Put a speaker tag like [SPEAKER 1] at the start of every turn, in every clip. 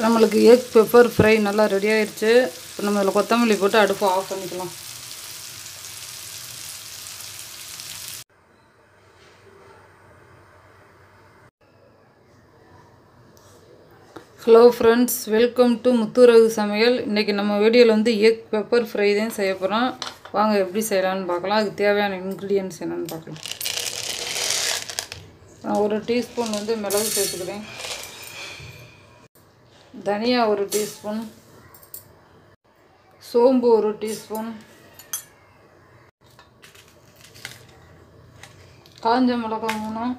[SPEAKER 1] நம்மளுக்கு egg pepper fry நல்லா ready ஆயிடுச்சு. இப்போ நம்ம இதில் கொத்தமல்லி போட்டு அடுப்பு ஆஃப் பண்ணிக்கலாம். Hello friends, welcome to Muthuragu சமையல். இன்றைக்கி நம்ம வீடியோவில் வந்து எக் பெப்பர் ஃப்ரை தான் செய்ய போகிறோம். வாங்க எப்படி செய்யலான்னு பார்க்கலாம். அதுக்கு தேவையான இன்க்ரீடியன்ட்ஸ் என்னென்னு பார்க்கலாம். நான் 1 டீஸ்பூன் வந்து மிளகு சேர்த்துக்கிறேன். தனியா 1 டீஸ்பூன், சோம்பு 1 டீஸ்பூன், காஞ்ச மிளகாய் 3,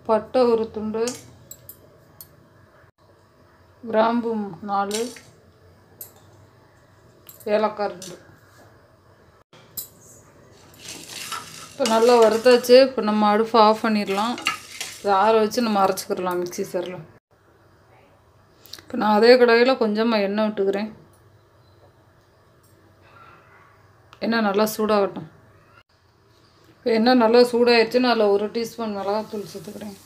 [SPEAKER 1] பட்டை 1 துண்டு, கிராம்பு 4, ஏலக்காய் 2. இப்போ நல்லா வறுத்தாச்சு. இப்போ நம்ம அடுப்பை ஆஃப் பண்ணிடலாம். இதை ஆற வச்சு நம்ம அரைச்சிக்கிடலாம் மிக்ஸி ஜாரில். இப்போ நான் அதே கடாயில் கொஞ்சமாக எண்ணெய் விட்டுக்கிறேன். எண்ணெய் நல்லா சூடாகட்டும். இப்போ எண்ணெய் நல்லா சூடாகிடுச்சுன்னு அதில் 1 டீஸ்பூன் மிளகாத்தூள் சேர்த்துக்கிறேன்.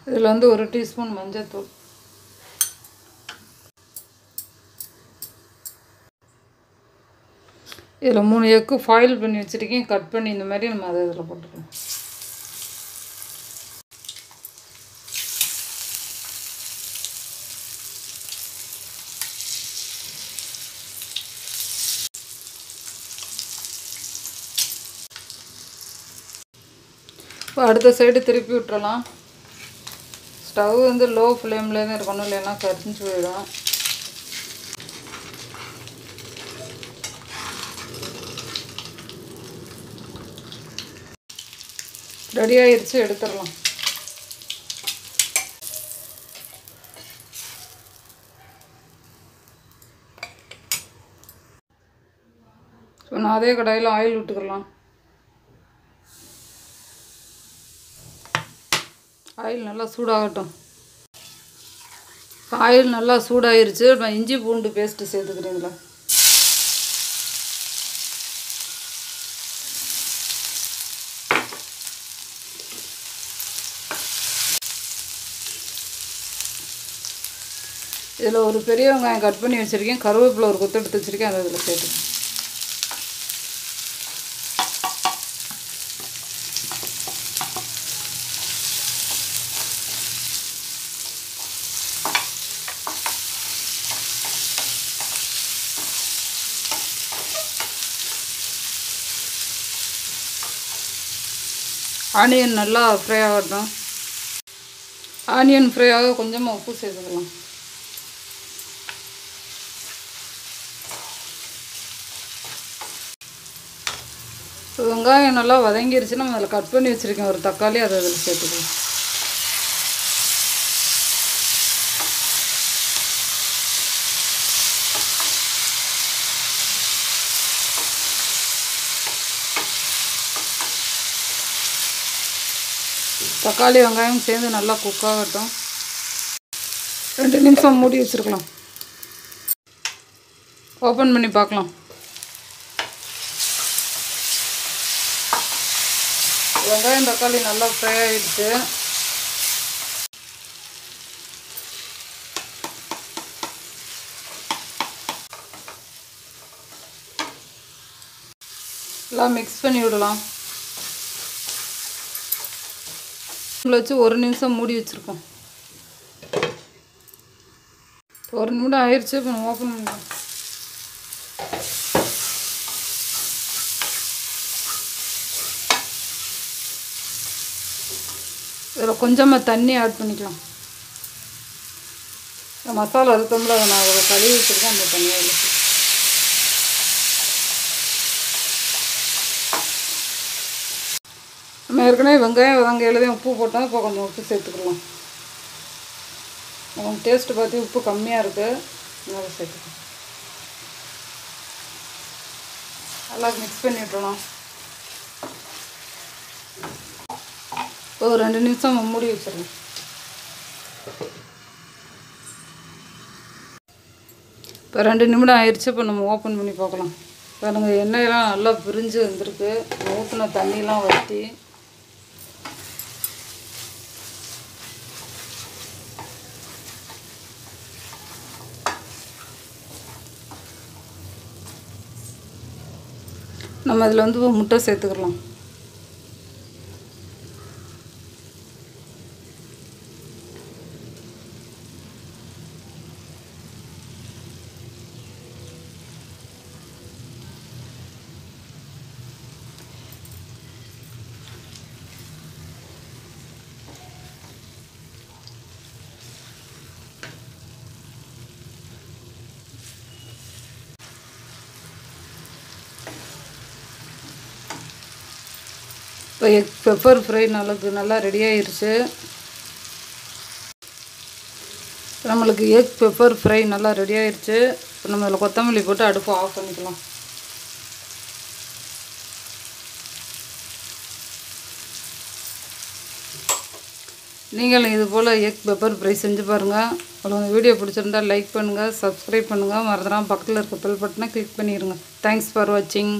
[SPEAKER 1] இதில் வந்து 1 டீஸ்பூன் மஞ்சள்தூள், இதில் 3 எக்கு ஃபாயில் பண்ணி வச்சுருக்கேன். கட் பண்ணி இந்த மாதிரி நம்ம அதை இதில் போட்டுக்கலாம். இப்போ அடுத்த சைடு திருப்பி விட்டுறலாம். ஸ்டவ் வந்து லோ ஃப்ளேமில் தான் இருக்கணும், இல்லைன்னா கரிஞ்சு போயிடும். ரெடி ஆயிடுச்சு, எடுத்துடலாம். ஸோ நான் அதே கடாயில் ஆயில் விட்டுக்கலாம். ஆயில் நல்லா சூடாகட்டும். ஆயில் நல்லா சூடாயிருச்சு. நான் இஞ்சி பூண்டு பேஸ்ட்டு சேர்த்துக்கிறீங்களா. இதில் 1 பெரிய வெங்காயம் கட் பண்ணி வச்சுருக்கேன். கருவேப்பிலை 1 கொத்து எடுத்து வச்சுருக்கேன். அதை இதில் சேர்த்துக்கேன். ஆனியன் நல்லா ஃப்ரை ஆகட்டும். ஆனியன் ஃப்ரை ஆக கொஞ்சமாக உப்பு சேர்த்துக்கலாம். வெங்காயம் நல்லா வதங்கிருச்சுன்னா நம்ம அதில் கட் பண்ணி வச்சுருக்கேன் 1 தக்காளி, அதை அதில் சேர்த்துக்கலாம். தக்காளி வெங்காயம் சேர்ந்து நல்லா குக் ஆகட்டும். 2 நிமிஷம் மூடி வச்சுருக்கலாம். ஓப்பன் பண்ணி பார்க்கலாம். வெங்காயம் தக்காளி நல்லா ஃப்ரை ஆகிடுச்சு. எல்லாம் மிக்ஸ் பண்ணி விடலாம். வச்சு 1 நிமிஷம் மூடி வச்சுருக்கோம். 1 நிமிடம் ஆயிடுச்சு. இப்போ நம்ம ஓப்பன் பண்ணலாம். இதில் கொஞ்சமாக தண்ணி ஆட் பண்ணிக்கலாம். இந்த மசாலா அறுத்தோம்ல, அதை நான் அதில் கழுவி வச்சுருக்கேன். அந்த தண்ணியை அதில் நம்ம ஏற்கனவே வெங்காயம் வதங்கையில் உப்பு போட்டோம். இப்போ கொஞ்சம் உப்பு சேர்த்துக்கலாம். கொஞ்சம் டேஸ்ட்டு பார்த்து உப்பு கம்மியாக இருக்குது, அதனால் சேர்த்துக்கலாம். நல்லா மிக்ஸ் பண்ணி விட்டுறலாம். இப்போ 2 நிமிஷம் மூடி வச்சிடலாம். இப்போ 2 நிமிடம் ஆயிடுச்சு. இப்போ நம்ம ஓப்பன் பண்ணி பார்க்கலாம். பாருங்க, எண்ணெயெல்லாம் நல்லா பிரிஞ்சு வந்திருக்கு. ஊற்றின தண்ணியெலாம் வற்றி நம்ம இதில் வந்து முட்டை சேர்த்துக்கலாம். இப்போ எக் பெப்பர் ஃப்ரை நல்லா ரெடி ஆயிடுச்சு. நம்மளுக்கு எக் பெப்பர் ஃப்ரை நல்லா ரெடி ஆயிடுச்சு. இப்போ நம்ம இதில் கொத்தமல்லி போட்டு அடுப்பு ஆஃப் பண்ணிக்கலாம். நீங்களும் இது போல் எக் பெப்பர் ஃப்ரை செஞ்சு பாருங்கள். உங்களுக்கு வீடியோ பிடிச்சிருந்தால் லைக் பண்ணுங்கள், சப்ஸ்கிரைப் பண்ணுங்கள், மறந்துடாமல் பக்கத்தில் இருக்க பெல் பட்டனை கிளிக் பண்ணிடுங்க. தேங்க்ஸ் ஃபார் வாட்சிங்.